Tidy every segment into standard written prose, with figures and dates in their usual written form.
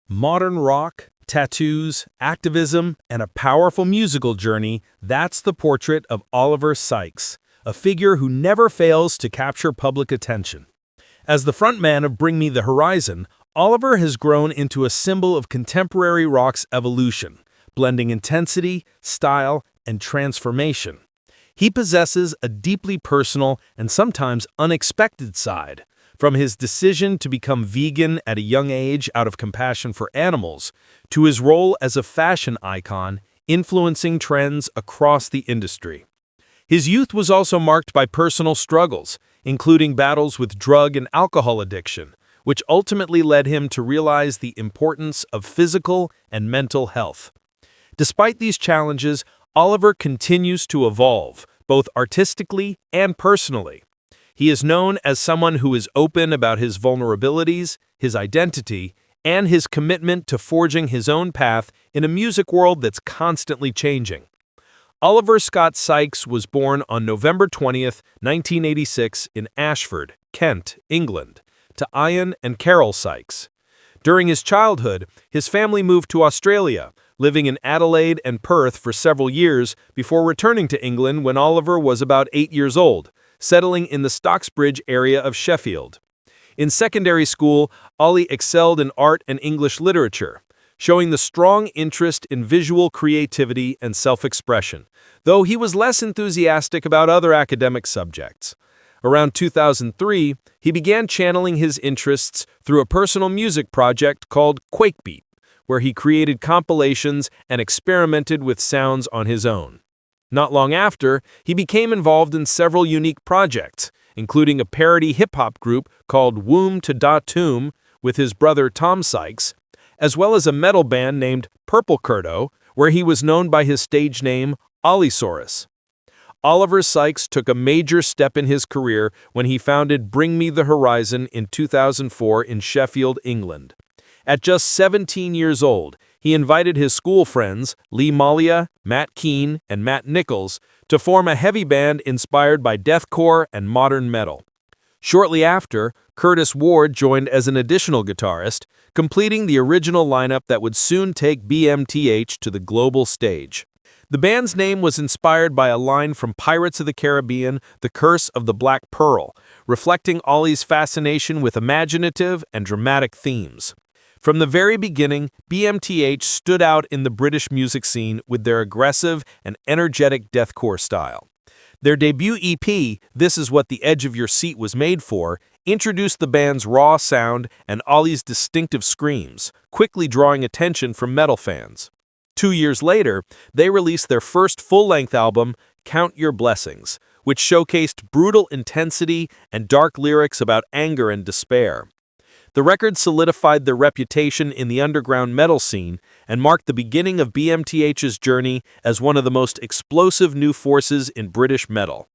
Modern rock, tattoos, activism, and a powerful musical journey, that's the portrait of Oliver Sykes, a figure who never fails to capture public attention. As the frontman of Bring Me the Horizon, Oliver has grown into a symbol of contemporary rock's evolution, blending intensity, style, and transformation. He possesses a deeply personal and sometimes unexpected side, from his decision to become vegan at a young age out of compassion for animals, to his role as a fashion icon, influencing trends across the industry. His youth was also marked by personal struggles, including battles with drug and alcohol addiction, which ultimately led him to realize the importance of physical and mental health. Despite these challenges, Oliver continues to evolve, both artistically and personally. He is known as someone who is open about his vulnerabilities, his identity, and his commitment to forging his own path in a music world that's constantly changing. Oliver Scott Sykes was born on November 20th, 1986 in Ashford, Kent, England, to Ian and Carol Sykes. During his childhood, his family moved to Australia, living in Adelaide and Perth for several years before returning to England when Oliver was about 8 years old, settling in the Stocksbridge area of Sheffield. In secondary school, Ollie excelled in art and English literature, showing the strong interest in visual creativity and self-expression, though he was less enthusiastic about other academic subjects. Around 2003, he began channeling his interests through a personal music project called Quakebeat, where he created compilations and experimented with sounds on his own. Not long after, he became involved in several unique projects, including a parody hip-hop group called Womb to Da Tomb with his brother Tom Sykes, as well as a metal band named Purple Curdo, where he was known by his stage name Ollisaurus. Oliver Sykes took a major step in his career when he founded Bring Me the Horizon in 2004 in Sheffield, England. At just 17 years old, he invited his school friends, Lee Malia, Matt Keane, and Matt Nichols, to form a heavy band inspired by deathcore and modern metal. Shortly after, Curtis Ward joined as an additional guitarist, completing the original lineup that would soon take BMTH to the global stage. The band's name was inspired by a line from Pirates of the Caribbean, The Curse of the Black Pearl, reflecting Ollie's fascination with imaginative and dramatic themes. From the very beginning, BMTH stood out in the British music scene with their aggressive and energetic deathcore style. Their debut EP, This Is What the Edge of Your Seat Was Made For, introduced the band's raw sound and Ollie's distinctive screams, quickly drawing attention from metal fans. 2 years later, they released their first full-length album, Count Your Blessings, which showcased brutal intensity and dark lyrics about anger and despair. The record solidified their reputation in the underground metal scene and marked the beginning of BMTH's journey as one of the most explosive new forces in British metal.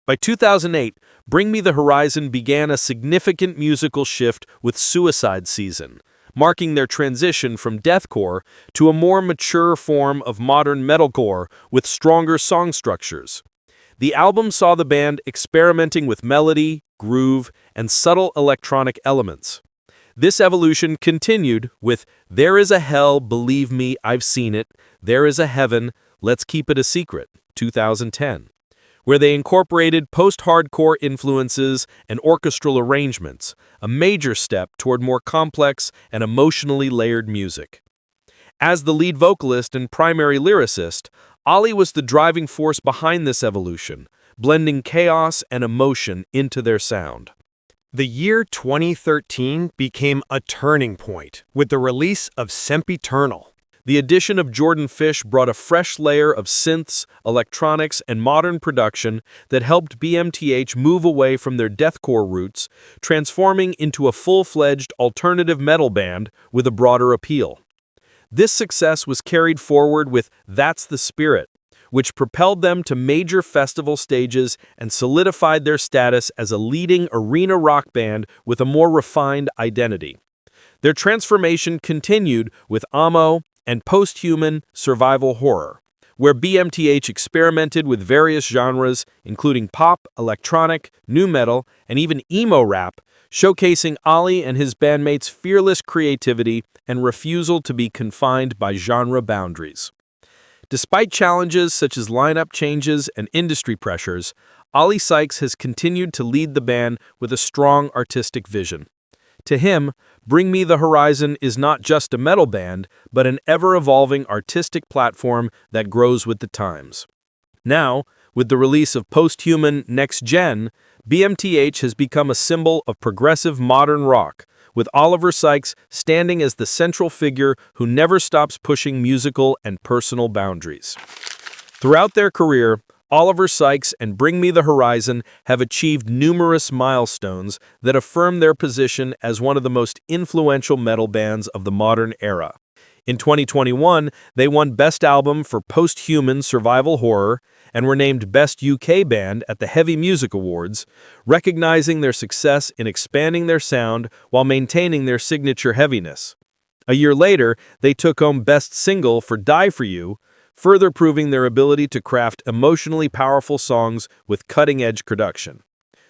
By 2008, Bring Me the Horizon began a significant musical shift with Suicide Season, marking their transition from deathcore to a more mature form of modern metalcore with stronger song structures. The album saw the band experimenting with melody, groove, and subtle electronic elements. This evolution continued with There Is a Hell, Believe Me, I've Seen It, There Is a Heaven, Let's Keep It a Secret, 2010, where they incorporated post-hardcore influences and orchestral arrangements, a major step toward more complex and emotionally layered music. As the lead vocalist and primary lyricist, Ollie was the driving force behind this evolution, blending chaos and emotion into their sound. The year 2013 became a turning point with the release of Sempiternal. The addition of Jordan Fish brought a fresh layer of synths, electronics, and modern production that helped BMTH move away from their deathcore roots, transforming into a full-fledged alternative metal band with a broader appeal. This success was carried forward with That's the Spirit, which propelled them to major festival stages and solidified their status as a leading arena rock band with a more refined identity. Their transformation continued with Amo and Posthuman Survival Horror, where BMTH experimented with various genres, including pop, electronic, nu metal, and even emo rap, showcasing Ollie and his bandmates' fearless creativity and refusal to be confined by genre boundaries. Despite challenges such as lineup changes and industry pressures, Ollie Sykes has continued to lead the band with a strong artistic vision. To him, Bring Me the Horizon is not just a metal band, but an ever-evolving artistic platform that grows with the times. Now, with the release of Posthuman Next Gen, BMTH has become a symbol of progressive modern rock, with Oliver Sykes standing as the central figure who never stops pushing musical and personal boundaries. Throughout their career, Oliver Sykes and Bring Me the Horizon have achieved numerous milestones that affirm their position as one of the most influential metal bands of the modern era. In 2021, they won Best Album for Posthuman Survival Horror and were named Best UK Band at the Heavy Music Awards, recognizing their success in expanding their sound while maintaining their signature heaviness. A year later, they took home Best Single for Die For You, further proving their ability to craft emotionally powerful songs with cutting-edge production.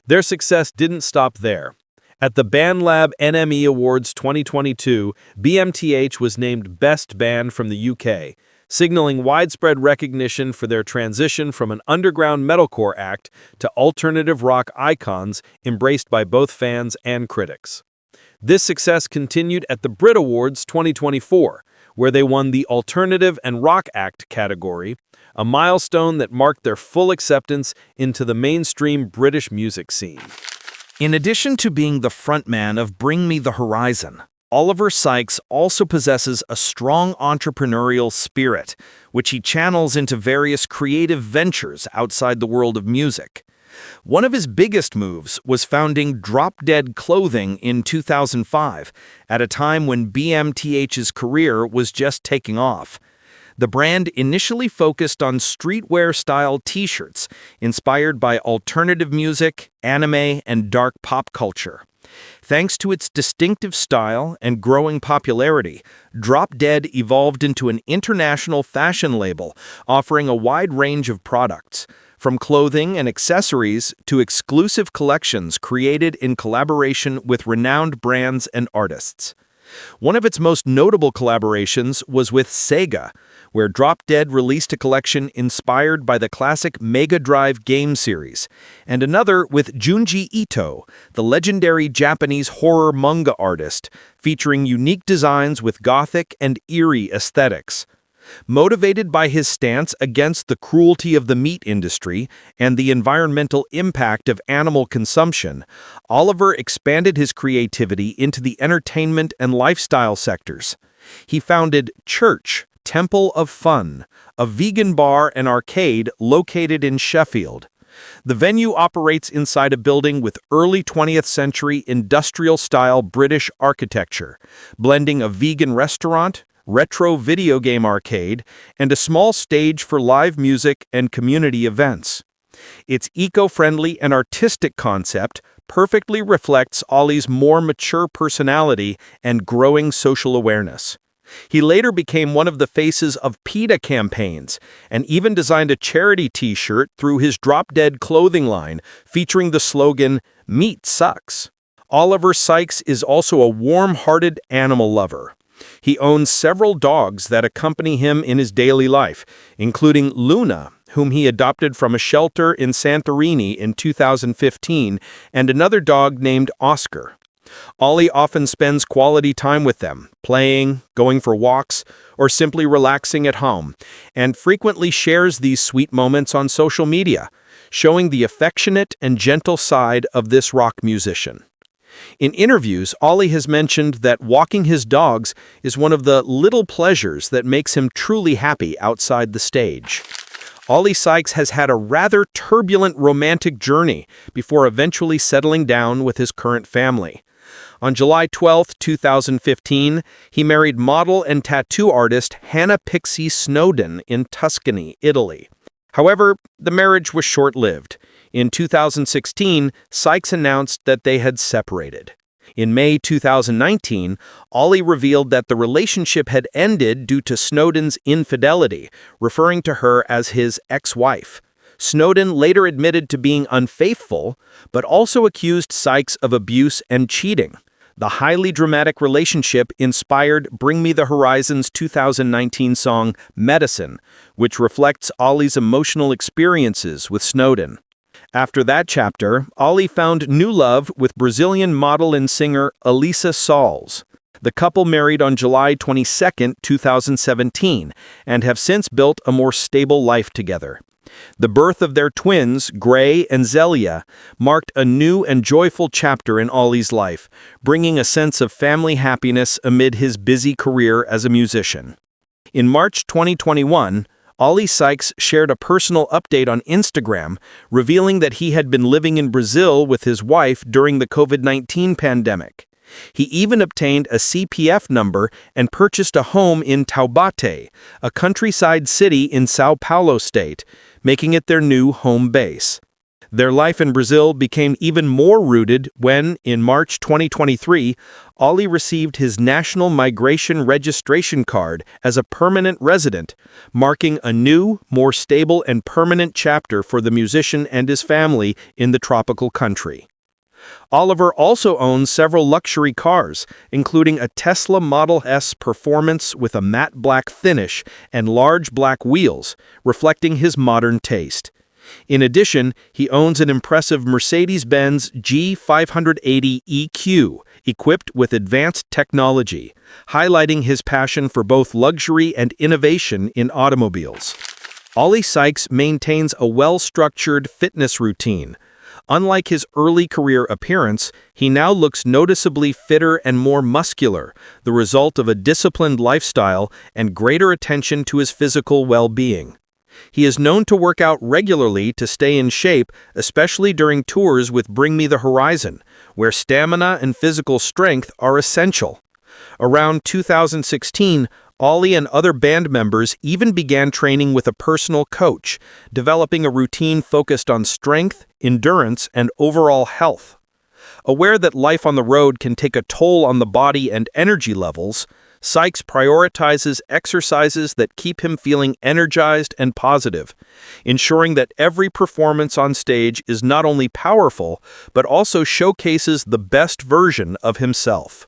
Their success didn't stop there. At the BandLab NME Awards 2022, BMTH was named Best Band from the UK, signaling widespread recognition for their transition from an underground metalcore act to alternative rock icons embraced by both fans and critics. This success continued at the Brit Awards 2024, where they won the Alternative and Rock Act category, a milestone that marked their full acceptance into the mainstream British music scene. In addition to being the frontman of Bring Me the Horizon, Oliver Sykes also possesses a strong entrepreneurial spirit, which he channels into various creative ventures outside the world of music. One of his biggest moves was founding Drop Dead Clothing in 2005, at a time when BMTH's career was just taking off. The brand initially focused on streetwear-style t-shirts, inspired by alternative music, anime, and dark pop culture. Thanks to its distinctive style and growing popularity, Drop Dead evolved into an international fashion label, offering a wide range of products, from clothing and accessories to exclusive collections created in collaboration with renowned brands and artists. One of its most notable collaborations was with Sega, where Drop Dead released a collection inspired by the classic Mega Drive game series, and another with Junji Ito, the legendary Japanese horror manga artist, featuring unique designs with gothic and eerie aesthetics. Motivated by his stance against the cruelty of the meat industry and the environmental impact of animal consumption, Oliver expanded his creativity into the entertainment and lifestyle sectors. He founded Church, Temple of Fun, a vegan bar and arcade located in Sheffield. The venue operates inside a building with early 20th century industrial-style British architecture, blending a vegan restaurant, retro video game arcade, and a small stage for live music and community events. Its eco-friendly and artistic concept perfectly reflects Ollie's more mature personality and growing social awareness. He later became one of the faces of PETA campaigns and even designed a charity t-shirt through his Drop Dead clothing line featuring the slogan, "Meat Sucks." Oliver Sykes is also a warm-hearted animal lover. He owns several dogs that accompany him in his daily life, including Luna, whom he adopted from a shelter in Santorini in 2015, and another dog named Oscar. Ollie often spends quality time with them, playing, going for walks, or simply relaxing at home, and frequently shares these sweet moments on social media, showing the affectionate and gentle side of this rock musician. In interviews, Ollie has mentioned that walking his dogs is one of the little pleasures that makes him truly happy outside the stage. Ollie Sykes has had a rather turbulent romantic journey before eventually settling down with his current family. On July 12, 2015, he married model and tattoo artist Hannah Pixie Snowden in Tuscany, Italy. However, the marriage was short-lived. In 2016, Sykes announced that they had separated. In May 2019, Ollie revealed that the relationship had ended due to Snowden's infidelity, referring to her as his ex-wife. Snowden later admitted to being unfaithful, but also accused Sykes of abuse and cheating. The highly dramatic relationship inspired Bring Me the Horizon's 2019 song Medicine, which reflects Ollie's emotional experiences with Snowden. After that chapter, Ollie found new love with Brazilian model and singer Elisa Salles. The couple married on July 22, 2017, and have since built a more stable life together. The birth of their twins, Gray and Zelia, marked a new and joyful chapter in Ollie's life, bringing a sense of family happiness amid his busy career as a musician. In March 2021, Ollie Sykes shared a personal update on Instagram, revealing that he had been living in Brazil with his wife during the COVID-19 pandemic. He even obtained a CPF number and purchased a home in Taubaté, a countryside city in São Paulo state, making it their new home base. Their life in Brazil became even more rooted when, in March 2023, Ollie received his National Migration Registration Card as a permanent resident, marking a new, more stable and permanent chapter for the musician and his family in the tropical country. Oliver also owns several luxury cars, including a Tesla Model S Performance with a matte black finish and large black wheels, reflecting his modern taste. In addition, he owns an impressive Mercedes-Benz G580 EQ, equipped with advanced technology, highlighting his passion for both luxury and innovation in automobiles. Ollie Sykes maintains a well-structured fitness routine. Unlike his early career appearance, he now looks noticeably fitter and more muscular, the result of a disciplined lifestyle and greater attention to his physical well-being. He is known to work out regularly to stay in shape, especially during tours with Bring Me the Horizon, where stamina and physical strength are essential. Around 2016, Ollie and other band members even began training with a personal coach, developing a routine focused on strength, endurance, and overall health. Aware that life on the road can take a toll on the body and energy levels, Sykes prioritizes exercises that keep him feeling energized and positive, ensuring that every performance on stage is not only powerful, but also showcases the best version of himself.